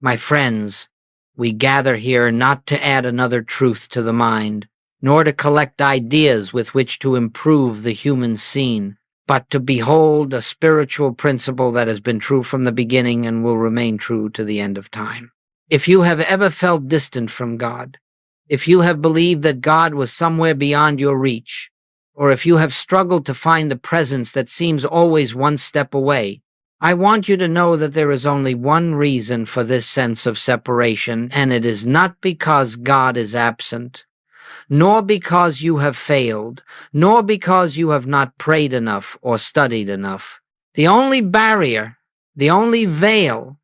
My friends, we gather here not to add another truth to the mind, nor to collect ideas with which to improve the human scene, but to behold a spiritual principle that has been true from the beginning and will remain true to the end of time. If you have ever felt distant from God, if you have believed that God was somewhere beyond your reach, or if you have struggled to find the presence that seems always one step away, I want you to know that there is only one reason for this sense of separation, and it is not because God is absent, nor because you have failed, nor because you have not prayed enough or studied enough. The only barrier, the only veil,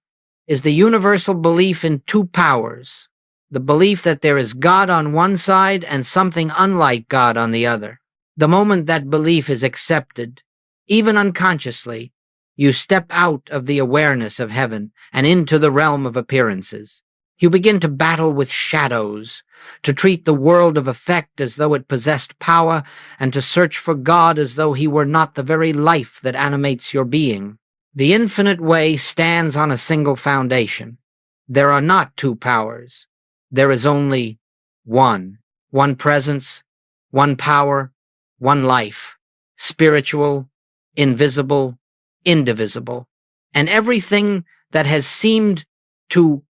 is the universal belief in two powers, the belief that there is God on one side and something unlike God on the other. The moment that belief is accepted, even unconsciously, you step out of the awareness of heaven and into the realm of appearances. You begin to battle with shadows, to treat the world of effect as though it possessed power, and to search for God as though he were not the very life that animates your being. The infinite way stands on a single foundation. There are not two powers. There is only one presence, one power, one life, spiritual, invisible, indivisible. And everything that has seemed to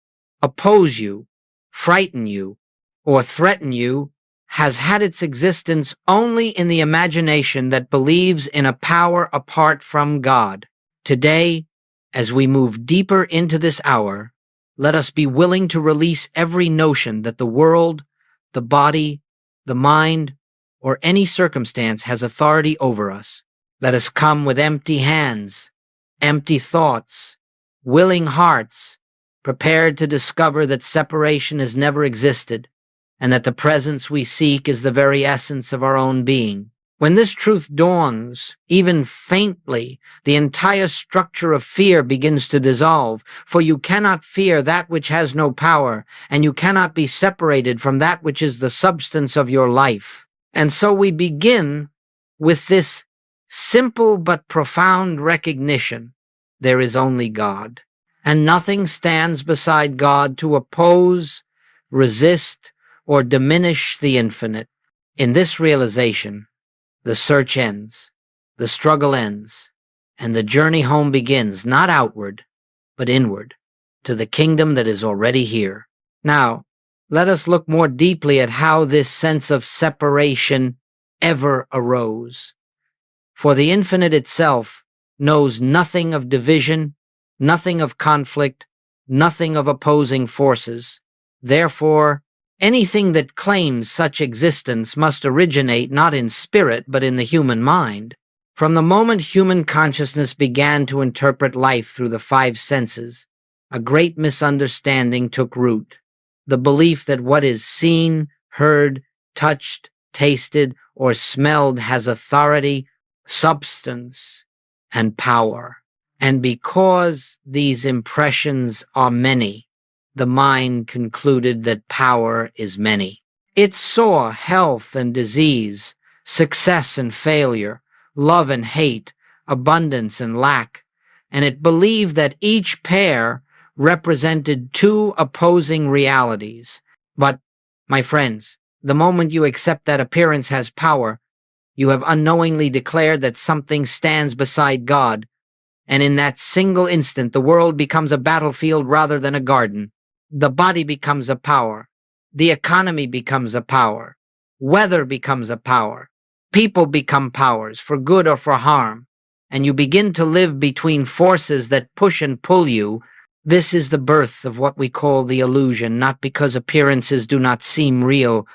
oppose you, frighten you, or threaten you has had its existence only in the imagination that believes in a power apart from God. Today, as we move deeper into this hour, let us be willing to release every notion that the world, the body, the mind, or any circumstance has authority over us. Let us come with empty hands, empty thoughts, willing hearts, prepared to discover that separation has never existed, and that the presence we seek is the very essence of our own being. When this truth dawns, even faintly, the entire structure of fear begins to dissolve, for you cannot fear that which has no power, and you cannot be separated from that which is the substance of your life. And so we begin with this simple but profound recognition: there is only God, and nothing stands beside God to oppose, resist, or diminish the infinite. In this realization, the search ends, the struggle ends, and the journey home begins, not outward, but inward, to the kingdom that is already here. Now, let us look more deeply at how this sense of separation ever arose. For the infinite itself knows nothing of division, nothing of conflict, nothing of opposing forces. Therefore, anything that claims such existence must originate not in spirit but in the human mind. From the moment human consciousness began to interpret life through the five senses, a great misunderstanding took root: the belief that what is seen, heard, touched, tasted, or smelled has authority, substance, and power. And because these impressions are many, the mind concluded that power is many. It saw health and disease, success and failure, love and hate, abundance and lack, and it believed that each pair represented two opposing realities. But, my friends, the moment you accept that appearance has power, you have unknowingly declared that something stands beside God, and in that single instant the world becomes a battlefield rather than a garden. The body becomes a power. The economy becomes a power. Weather becomes a power. People become powers, for good or for harm, and you begin to live between forces that push and pull you. This is the birth of what we call the illusion, not because appearances do not seem real,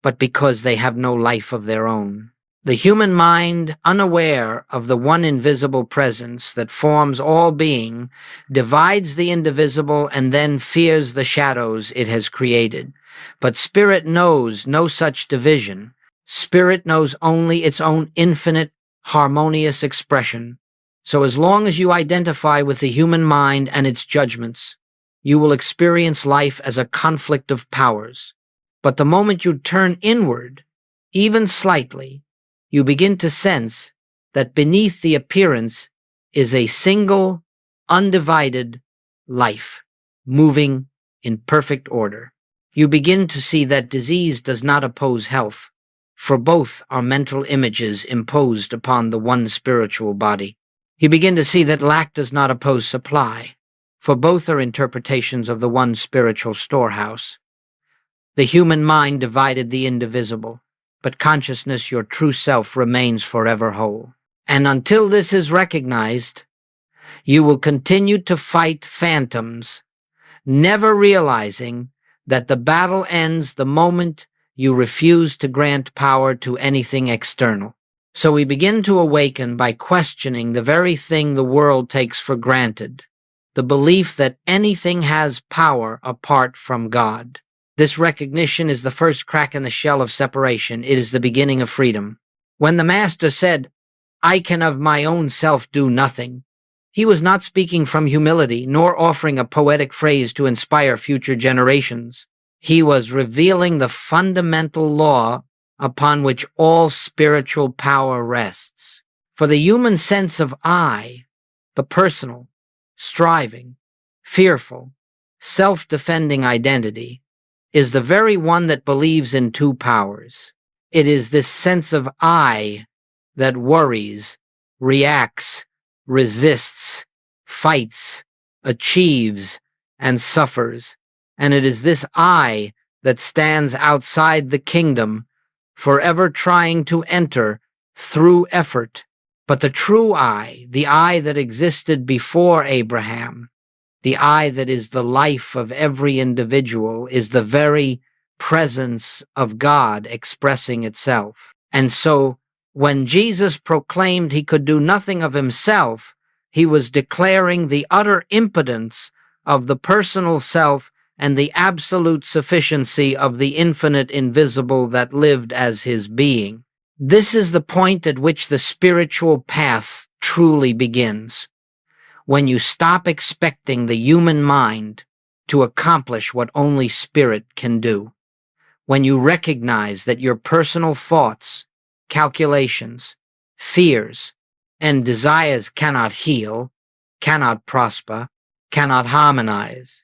but because they have no life of their own. The human mind, unaware of the one invisible presence that forms all being, divides the indivisible and then fears the shadows it has created. But spirit knows no such division. Spirit knows only its own infinite, harmonious expression. So as long as you identify with the human mind and its judgments, you will experience life as a conflict of powers. But the moment you turn inward, even slightly, you begin to sense that beneath the appearance is a single, undivided life. moving in perfect order. You begin to see that disease does not oppose health, for both are mental images imposed upon the one spiritual body. You begin to see that lack does not oppose supply, for both are interpretations of the one spiritual storehouse. The human mind divided the indivisible, but consciousness, your true self, remains forever whole. And until this is recognized, you will continue to fight phantoms, never realizing that the battle ends the moment you refuse to grant power to anything external. So we begin to awaken by questioning the very thing the world takes for granted, the belief that anything has power apart from God. This recognition is the first crack in the shell of separation. It is the beginning of freedom. When the Master said, "I can of my own self do nothing," he was not speaking from humility, nor offering a poetic phrase to inspire future generations. He was revealing the fundamental law upon which all spiritual power rests. For the human sense of I, the personal, striving, fearful, self-defending identity, is the very one that believes in two powers. It is this sense of I that worries, reacts, resists, fights, achieves, and suffers. And it is this I that stands outside the kingdom, forever trying to enter through effort. But the true I, the I that existed before Abraham, the I that is the life of every individual, is the very presence of God expressing itself. And so, when Jesus proclaimed he could do nothing of himself, he was declaring the utter impotence of the personal self and the absolute sufficiency of the infinite invisible that lived as his being. This is the point at which the spiritual path truly begins, when you stop expecting the human mind to accomplish what only spirit can do, when you recognize that your personal thoughts, calculations, fears, and desires cannot heal, cannot prosper, cannot harmonize,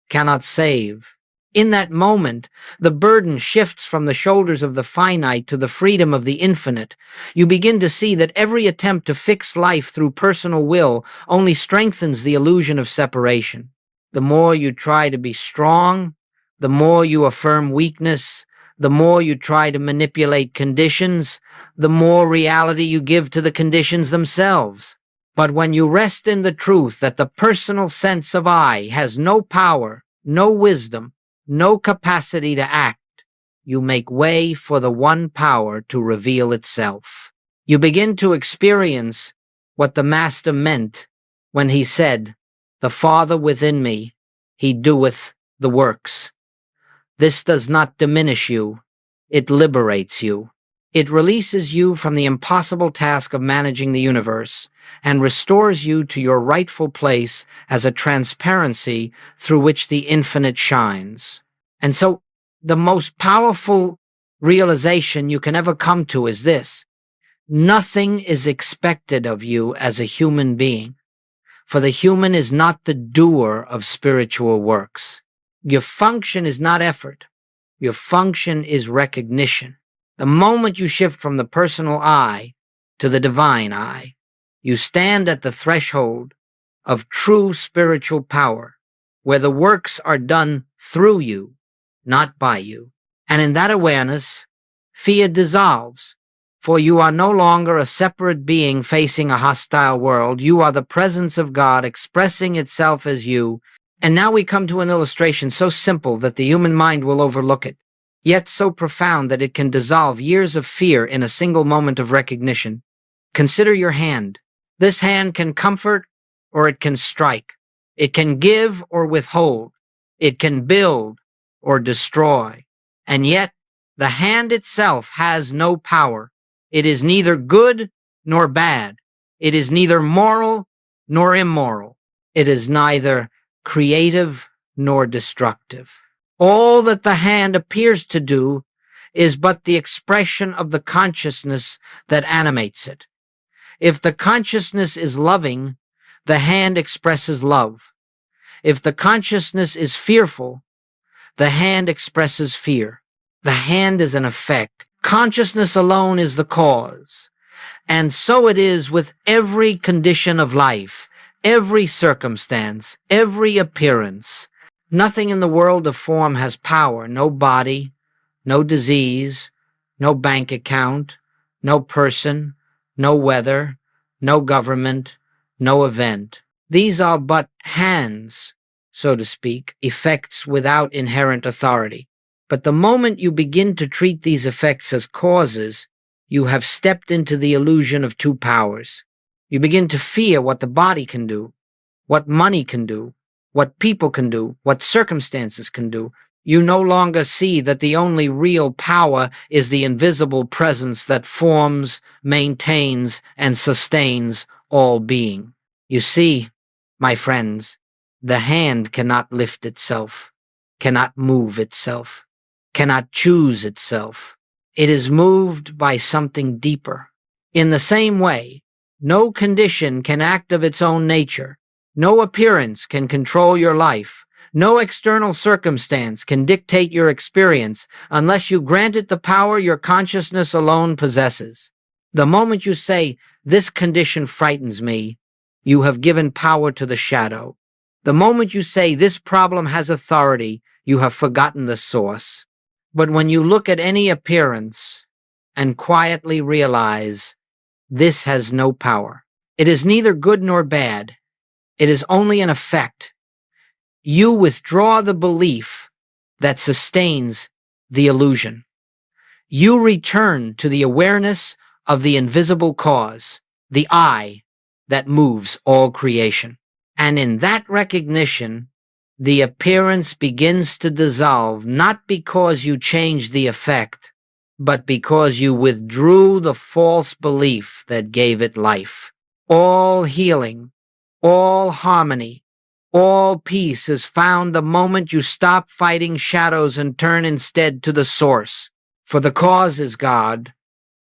cannot save. In that moment, the burden shifts from the shoulders of the finite to the freedom of the infinite. You begin to see that every attempt to fix life through personal will only strengthens the illusion of separation. The more you try to be strong, the more you affirm weakness, the more you try to manipulate conditions, the more reality you give to the conditions themselves. But when you rest in the truth that the personal sense of I has no power, no wisdom, no capacity to act, you make way for the one power to reveal itself. You begin to experience what the Master meant when he said, "The Father within me, he doeth the works." This does not diminish you, it liberates you. It releases you from the impossible task of managing the universe and restores you to your rightful place as a transparency through which the infinite shines. And so the most powerful realization you can ever come to is this: nothing is expected of you as a human being, for the human is not the doer of spiritual works. Your function is not effort. Your function is recognition. The moment you shift from the personal I to the divine I, you stand at the threshold of true spiritual power, where the works are done through you, not by you. And in that awareness, fear dissolves, for you are no longer a separate being facing a hostile world. You are the presence of God expressing itself as you. And now we come to an illustration so simple that the human mind will overlook it, yet so profound that it can dissolve years of fear in a single moment of recognition. Consider your hand. This hand can comfort or it can strike. It can give or withhold. It can build or destroy. And yet, the hand itself has no power. It is neither good nor bad. It is neither moral nor immoral. It is neither creative nor destructive. All that the hand appears to do is but the expression of the consciousness that animates it. If the consciousness is loving, the hand expresses love. If the consciousness is fearful, the hand expresses fear. The hand is an effect. Consciousness alone is the cause. And so it is with every condition of life, every circumstance, every appearance. Nothing in the world of form has power. No body, no disease, no bank account, no person, no weather, no government, no event. These are but hands, so to speak, effects without inherent authority. But the moment you begin to treat these effects as causes, you have stepped into the illusion of two powers. You begin to fear what the body can do, what money can do, what people can do, what circumstances can do. You no longer see that the only real power is the invisible presence that forms, maintains, and sustains all being. You see, my friends, the hand cannot lift itself, cannot move itself, cannot choose itself. It is moved by something deeper. In the same way, no condition can act of its own nature. No appearance can control your life. No external circumstance can dictate your experience unless you grant it the power your consciousness alone possesses. The moment you say, "This condition frightens me," you have given power to the shadow. The moment you say, "This problem has authority," you have forgotten the source. But when you look at any appearance and quietly realize this has no power, it is neither good nor bad, it is only an effect, you withdraw the belief that sustains the illusion. You return to the awareness of the invisible cause, the I that moves all creation. And in that recognition, the appearance begins to dissolve, not because you changed the effect, but because you withdrew the false belief that gave it life. All healing, all harmony, all peace is found the moment you stop fighting shadows and turn instead to the source. For the cause is God,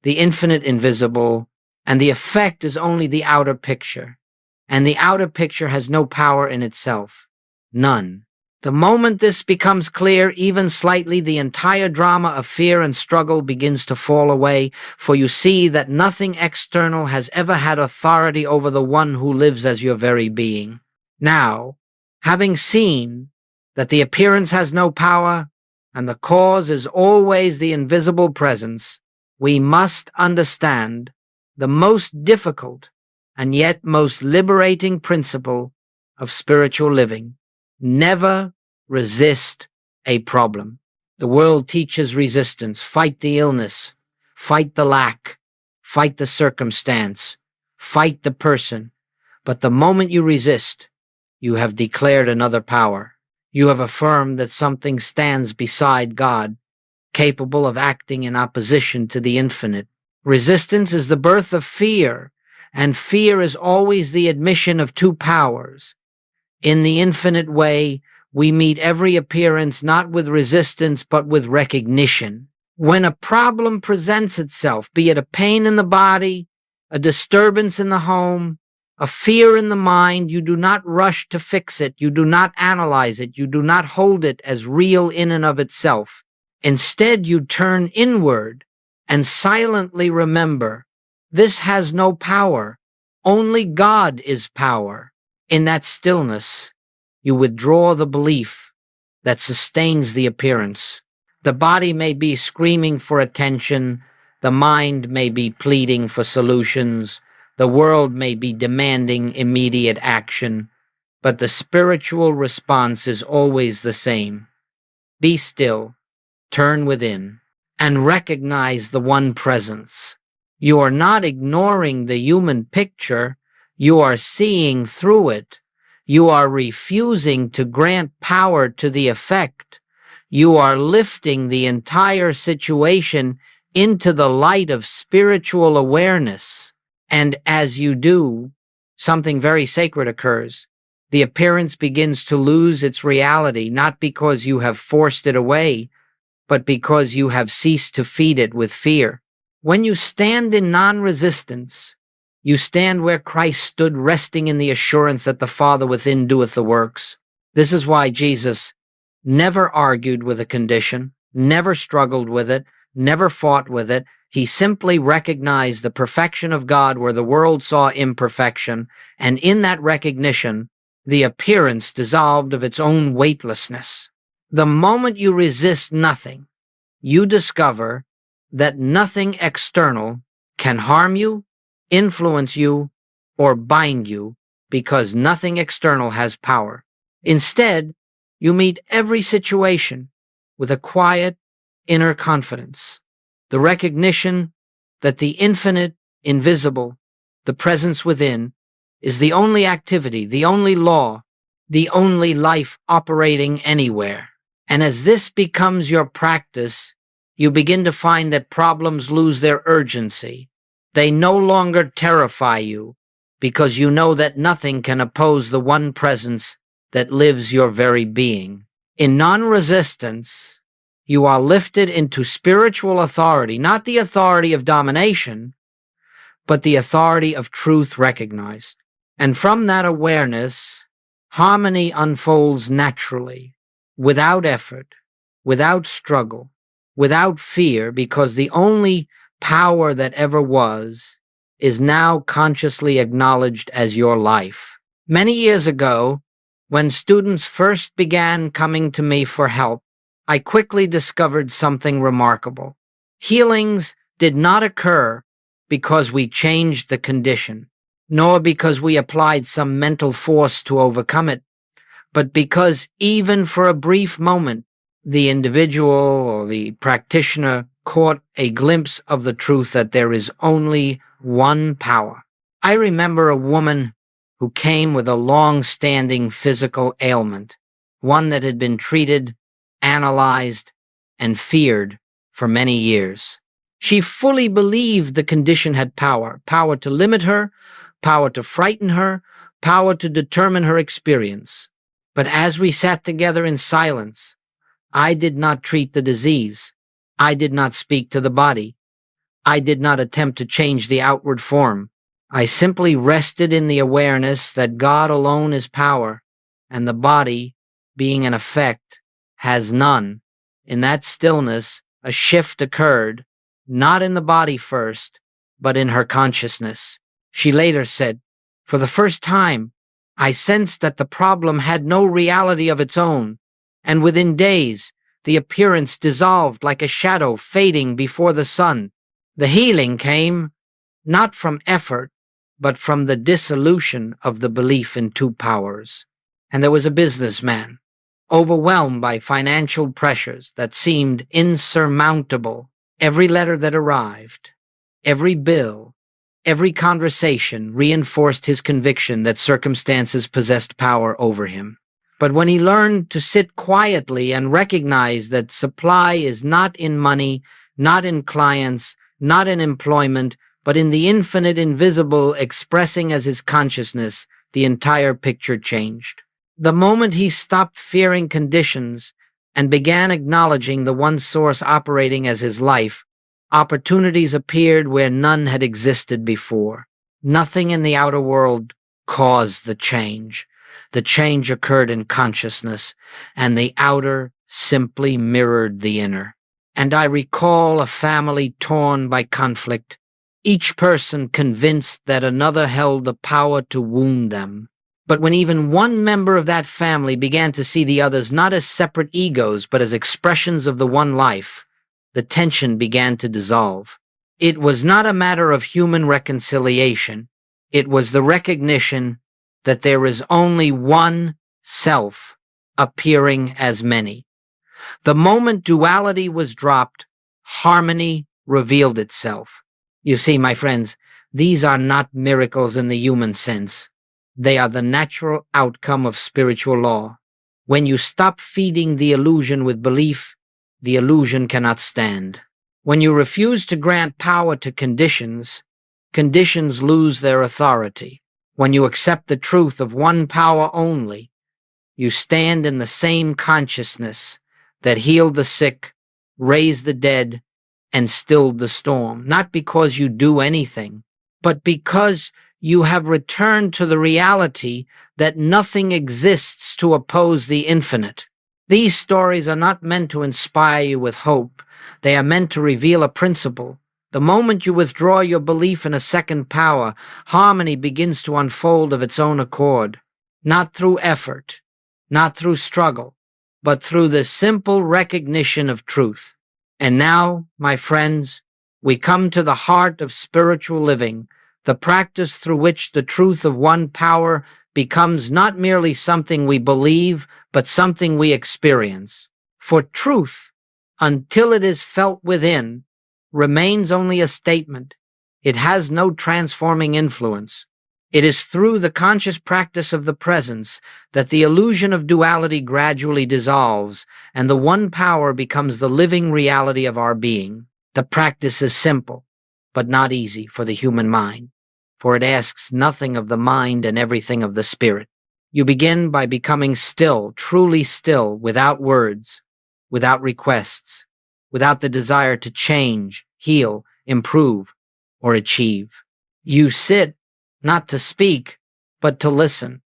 the infinite invisible, and the effect is only the outer picture. And the outer picture has no power in itself. None. The moment this becomes clear, even slightly, the entire drama of fear and struggle begins to fall away, for you see that nothing external has ever had authority over the one who lives as your very being. Now, having seen that the appearance has no power and the cause is always the invisible presence, we must understand the most difficult and yet most liberating principle of spiritual living. Never resist a problem. The world teaches resistance. Fight the illness. Fight the lack. Fight the circumstance. Fight the person. But the moment you resist, you have declared another power. You have affirmed that something stands beside God, capable of acting in opposition to the infinite. Resistance is the birth of fear, and fear is always the admission of two powers. In the infinite way, we meet every appearance not with resistance but with recognition. When a problem presents itself, be it a pain in the body, a disturbance in the home, a fear in the mind, you do not rush to fix it, you do not analyze it, you do not hold it as real in and of itself. Instead, you turn inward and silently remember, this has no power, only God is power. In that stillness, you withdraw the belief that sustains the appearance. The body may be screaming for attention, the mind may be pleading for solutions, the world may be demanding immediate action, but the spiritual response is always the same. Be still, turn within, and recognize the one presence. You are not ignoring the human picture, you are seeing through it. You are refusing to grant power to the effect. You are lifting the entire situation into the light of spiritual awareness. And as you do, something very sacred occurs. The appearance begins to lose its reality, not because you have forced it away, but because you have ceased to feed it with fear. When you stand in non-resistance, you stand where Christ stood, resting in the assurance that the Father within doeth the works. This is why Jesus never argued with a condition, never struggled with it, never fought with it. He simply recognized the perfection of God where the world saw imperfection, and in that recognition, the appearance dissolved of its own weightlessness. The moment you resist nothing, you discover that nothing external can harm you, influence you, or bind you, because nothing external has power. Instead, you meet every situation with a quiet inner confidence, the recognition that the infinite, invisible, the presence within, is the only activity, the only law, the only life operating anywhere. And as this becomes your practice, you begin to find that problems lose their urgency. They no longer terrify you, because you know that nothing can oppose the one presence that lives your very being. In non-resistance, you are lifted into spiritual authority, not the authority of domination, but the authority of truth recognized. And from that awareness, harmony unfolds naturally, without effort, without struggle, without fear, because the only power that ever was is now consciously acknowledged as your life. Many years ago, when students first began coming to me for help, I quickly discovered something remarkable. Healings did not occur because we changed the condition, nor because we applied some mental force to overcome it, but because even for a brief moment, the individual or the practitioner caught a glimpse of the truth that there is only one power. I remember a woman who came with a long-standing physical ailment, one that had been treated, analyzed, and feared for many years. She fully believed the condition had power to limit her, power to frighten her, power to determine her experience. But as we sat together in silence, I did not treat the disease. I did not speak to the body. I did not attempt to change the outward form. I simply rested in the awareness that God alone is power, and the body, being an effect, has none. In that stillness, a shift occurred, not in the body first, but in her consciousness. She later said, "For the first time, I sensed that the problem had no reality of its own, and within days, the appearance dissolved like a shadow fading before the sun." The healing came not from effort, but from the dissolution of the belief in two powers. And there was a businessman, overwhelmed by financial pressures that seemed insurmountable. Every letter that arrived, every bill, every conversation reinforced his conviction that circumstances possessed power over him. But when he learned to sit quietly and recognize that supply is not in money, not in clients, not in employment, but in the infinite invisible expressing as his consciousness, the entire picture changed. The moment he stopped fearing conditions and began acknowledging the one source operating as his life, opportunities appeared where none had existed before. Nothing in the outer world caused the change. The change occurred in consciousness, and the outer simply mirrored the inner. And I recall a family torn by conflict, each person convinced that another held the power to wound them. But when even one member of that family began to see the others not as separate egos, but as expressions of the one life, the tension began to dissolve. It was not a matter of human reconciliation. It was the recognition that there is only one self appearing as many. The moment duality was dropped, harmony revealed itself. You see, my friends, these are not miracles in the human sense. They are the natural outcome of spiritual law. When you stop feeding the illusion with belief, the illusion cannot stand. When you refuse to grant power to conditions, conditions lose their authority. When you accept the truth of one power only, you stand in the same consciousness that healed the sick, raised the dead, and stilled the storm, not because you do anything, but because you have returned to the reality that nothing exists to oppose the infinite. These stories are not meant to inspire you with hope. They are meant to reveal a principle. The moment you withdraw your belief in a second power, harmony begins to unfold of its own accord, not through effort, not through struggle, but through the simple recognition of truth. And now, my friends, we come to the heart of spiritual living, the practice through which the truth of one power becomes not merely something we believe, but something we experience. For truth, until it is felt within, remains only a statement. It has no transforming influence. It is through the conscious practice of the presence that the illusion of duality gradually dissolves, and the one power becomes the living reality of our being. The practice is simple, but not easy for the human mind, for it asks nothing of the mind and everything of the spirit. You begin by becoming still, truly still, without words, without requests, without the desire to change, heal, improve, or achieve. You sit not to speak, but to listen,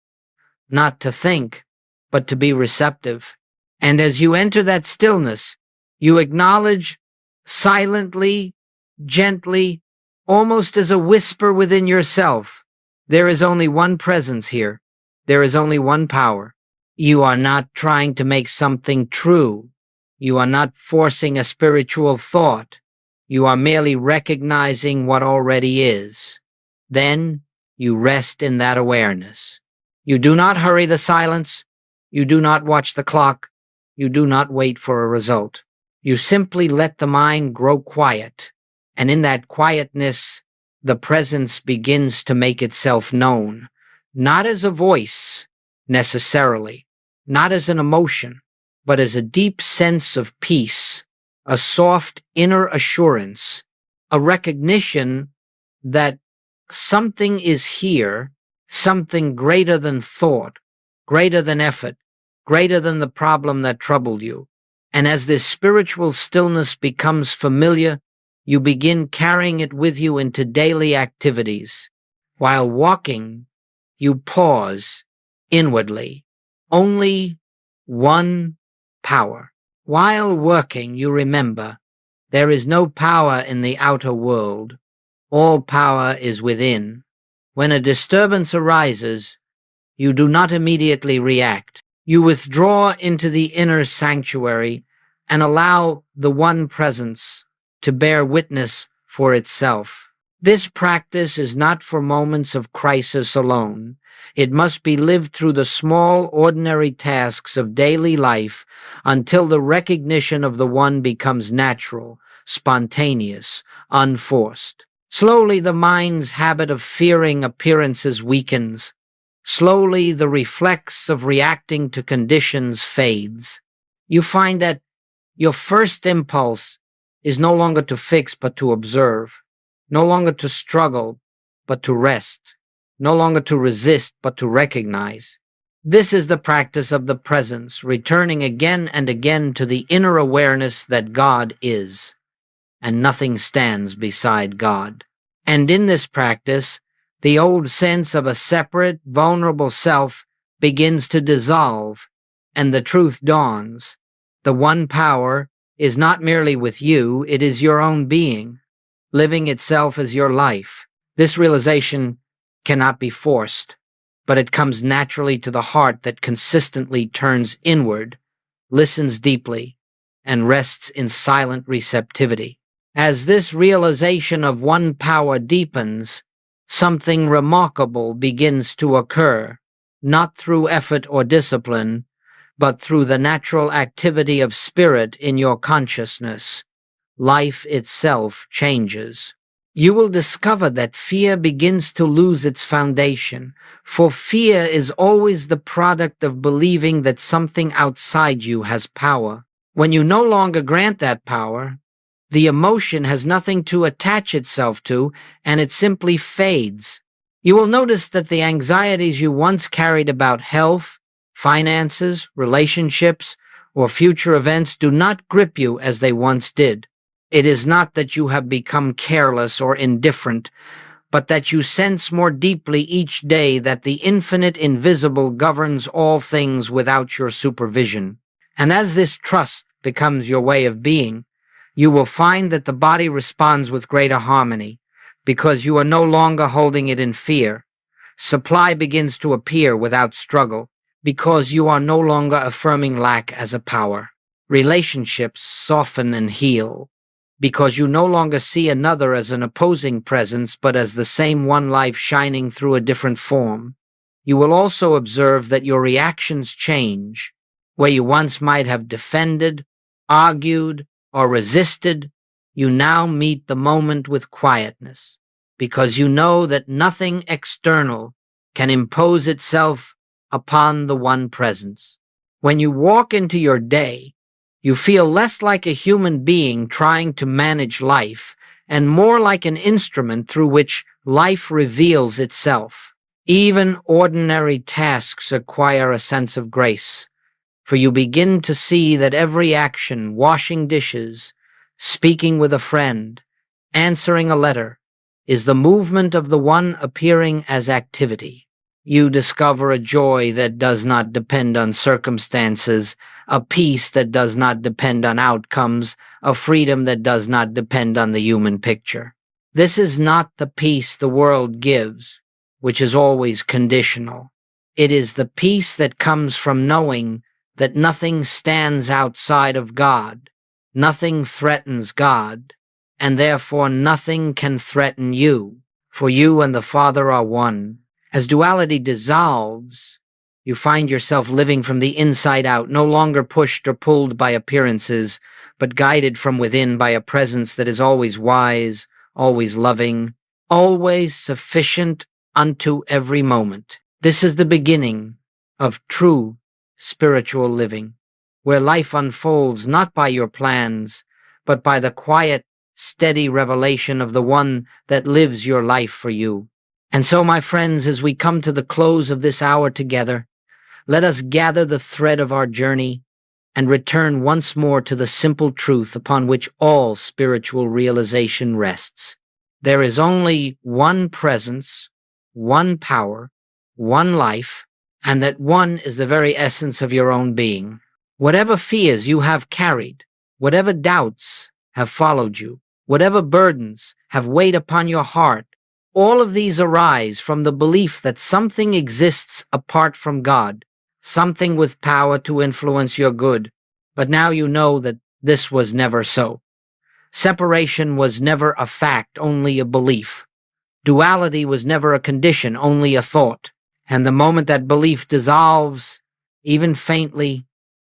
not to think, but to be receptive. And as you enter that stillness, you acknowledge silently, gently, almost as a whisper within yourself, there is only one presence here. There is only one power. You are not trying to make something true. You are not forcing a spiritual thought. You are merely recognizing what already is. Then you rest in that awareness. You do not hurry the silence. You do not watch the clock. You do not wait for a result. You simply let the mind grow quiet, and in that quietness, the presence begins to make itself known, not as a voice, necessarily, not as an emotion, but as a deep sense of peace, a soft inner assurance, a recognition that something is here, something greater than thought, greater than effort, greater than the problem that troubled you. And as this spiritual stillness becomes familiar, you begin carrying it with you into daily activities. While walking, you pause inwardly. Only one power. While working, you remember, there is no power in the outer world. All power is within. When a disturbance arises, you do not immediately react. You withdraw into the inner sanctuary and allow the one presence to bear witness for itself. This practice is not for moments of crisis alone. It must be lived through the small, ordinary tasks of daily life until the recognition of the one becomes natural, spontaneous, unforced. Slowly, the mind's habit of fearing appearances weakens. Slowly, the reflex of reacting to conditions fades. You find that your first impulse is no longer to fix but to observe, no longer to struggle but to rest, no longer to resist but to recognize. This is the practice of the presence, returning again and again to the inner awareness that God is, and nothing stands beside God. And in this practice, the old sense of a separate, vulnerable self begins to dissolve, and the truth dawns. The one power is not merely with you, it is your own being, living itself as your life. This realization cannot be forced, but it comes naturally to the heart that consistently turns inward, listens deeply, and rests in silent receptivity. As this realization of one power deepens, something remarkable begins to occur, not through effort or discipline, but through the natural activity of spirit in your consciousness. Life itself changes. You will discover that fear begins to lose its foundation, for fear is always the product of believing that something outside you has power. When you no longer grant that power, the emotion has nothing to attach itself to, and it simply fades. You will notice that the anxieties you once carried about health, finances, relationships, or future events do not grip you as they once did. It is not that you have become careless or indifferent, but that you sense more deeply each day that the infinite invisible governs all things without your supervision. And as this trust becomes your way of being, you will find that the body responds with greater harmony, because you are no longer holding it in fear. Supply begins to appear without struggle, because you are no longer affirming lack as a power. Relationships soften and heal, because you no longer see another as an opposing presence, but as the same one life shining through a different form. You will also observe that your reactions change. Where you once might have defended, argued, or resisted, you now meet the moment with quietness, because you know that nothing external can impose itself upon the one presence. When you walk into your day, you feel less like a human being trying to manage life and more like an instrument through which life reveals itself. Even ordinary tasks acquire a sense of grace, for you begin to see that every action, washing dishes, speaking with a friend, answering a letter, is the movement of the one appearing as activity. You discover a joy that does not depend on circumstances, a peace that does not depend on outcomes, a freedom that does not depend on the human picture. This is not the peace the world gives, which is always conditional. It is the peace that comes from knowing that nothing stands outside of God, nothing threatens God, and therefore nothing can threaten you, for you and the Father are one. As duality dissolves, you find yourself living from the inside out, no longer pushed or pulled by appearances, but guided from within by a presence that is always wise, always loving, always sufficient unto every moment. This is the beginning of true spiritual living, where life unfolds not by your plans, but by the quiet, steady revelation of the one that lives your life for you. And so, my friends, as we come to the close of this hour together, let us gather the thread of our journey and return once more to the simple truth upon which all spiritual realization rests. There is only one presence, one power, one life, and that one is the very essence of your own being. Whatever fears you have carried, whatever doubts have followed you, whatever burdens have weighed upon your heart, all of these arise from the belief that something exists apart from God, something with power to influence your good. But now you know that this was never so. Separation was never a fact, only a belief. Duality was never a condition, only a thought. And the moment that belief dissolves, even faintly,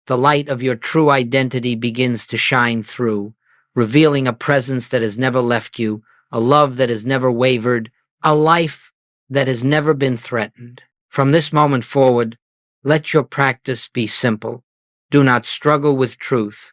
the light of your true identity begins to shine through, revealing a presence that has never left you, a love that has never wavered, a life that has never been threatened. From this moment forward, let your practice be simple. Do not struggle with truth.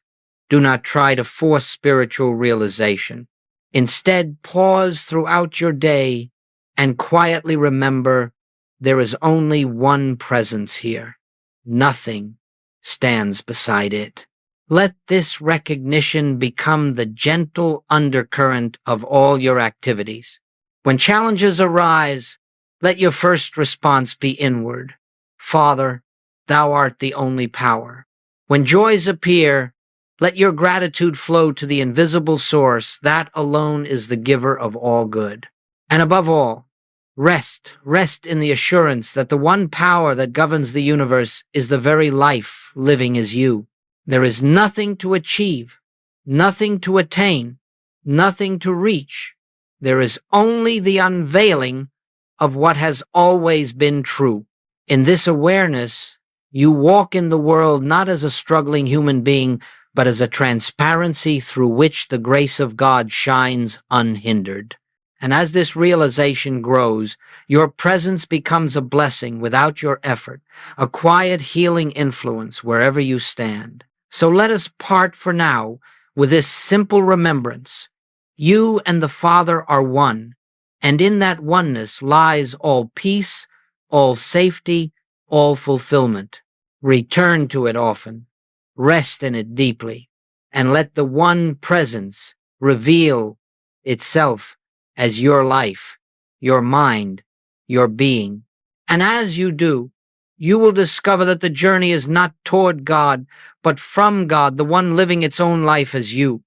Do not try to force spiritual realization. Instead, pause throughout your day and quietly remember there is only one presence here. Nothing stands beside it. Let this recognition become the gentle undercurrent of all your activities. When challenges arise, let your first response be inward. Father, thou art the only power. When joys appear, let your gratitude flow to the invisible source. That alone is the giver of all good. And above all, rest in the assurance that the one power that governs the universe is the very life living as you. There is nothing to achieve, nothing to attain, nothing to reach. There is only the unveiling of what has always been true. In this awareness, you walk in the world not as a struggling human being, but as a transparency through which the grace of God shines unhindered. And as this realization grows, your presence becomes a blessing without your effort, a quiet healing influence wherever you stand. So let us part for now with this simple remembrance. You and the Father are one, and in that oneness lies all peace, all safety, all fulfillment. Return to it often, rest in it deeply, and let the one presence reveal itself as your life your mind, your being. And as you do, you will discover that the journey is not toward God, but from God, the one living its own life as you.